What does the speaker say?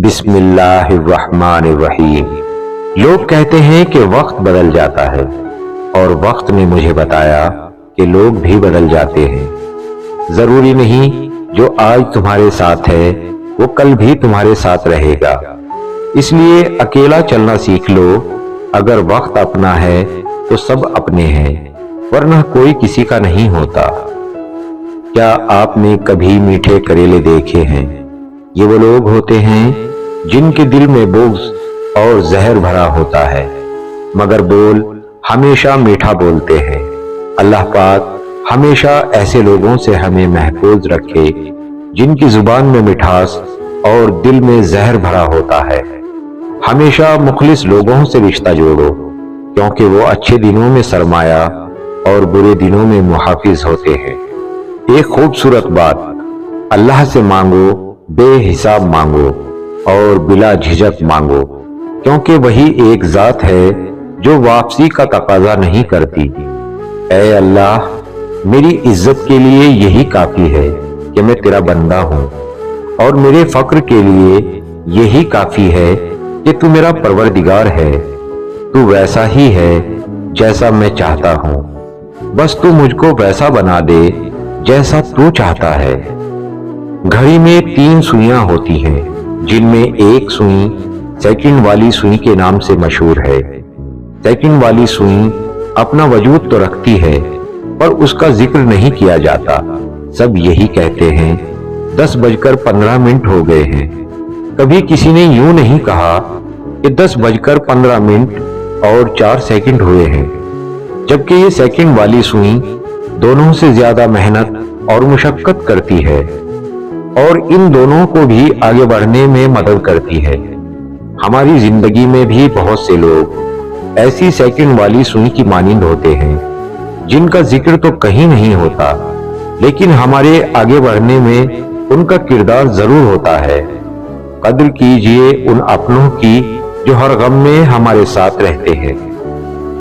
बिस्मिल्लाहिर्रहमानिर्रहीम। लोग कहते हैं कि वक्त बदल जाता है, और वक्त ने मुझे बताया कि लोग भी बदल जाते हैं। जरूरी नहीं जो आज तुम्हारे साथ है वो कल भी तुम्हारे साथ रहेगा। इसलिए अकेला चलना सीख लो। अगर वक्त अपना है तो सब अपने हैं, वरना कोई किसी का नहीं होता। क्या आपने कभी मीठे करेले देखे हैं? ये वो लोग होते हैं जिनके दिल में बुग़्ज़ और जहर भरा होता है, मगर बोल हमेशा मीठा बोलते हैं। अल्लाह पाक हमेशा ऐसे लोगों से हमें महफूज रखे जिनकी जुबान में मिठास और दिल में जहर भरा होता है। हमेशा मुखलिस लोगों से रिश्ता जोड़ो, क्योंकि वो अच्छे दिनों में सरमाया और बुरे दिनों में मुहाफिज होते हैं। एक खूबसूरत बात, अल्लाह से मांगो, बेहिसाब मांगो और बिला झिझक मांगो, क्योंकि वही एक जात है जो वापसी का तकाजा नहीं करती। ऐ अल्लाह, मेरी इज्जत के लिए यही काफी है कि मैं तेरा बंदा हूँ, और मेरे फक्र के लिए यही काफी है कि तू मेरा परवरदिगार है। तू वैसा ही है जैसा मैं चाहता हूँ, बस तू मुझको वैसा बना दे जैसा तू चाहता है। घड़ी में 3 सुइयां होती हैं, जिनमें एक सुई सेकंड वाली सुई के नाम से मशहूर है। सेकंड वाली सुई अपना वजूद तो रखती है, पर उसका जिक्र नहीं किया जाता। सब यही कहते हैं 10:15 हो गए हैं। कभी किसी ने यूं नहीं कहा कि 10:15 और 4 सेकंड हुए हैं, जबकि ये सेकंड वाली सुई दोनों से ज्यादा मेहनत और मुशक्कत करती है, और इन दोनों को भी आगे बढ़ने में मदद करती है। हमारी जिंदगी में भी बहुत से लोग ऐसी सेकंड वाली सुई की मानिंद होते हैं, जिनका जिक्र तो कहीं नहीं होता, लेकिन हमारे आगे बढ़ने में उनका किरदार जरूर होता है। कद्र कीजिए उन अपनों की जो हर गम में हमारे साथ रहते हैं।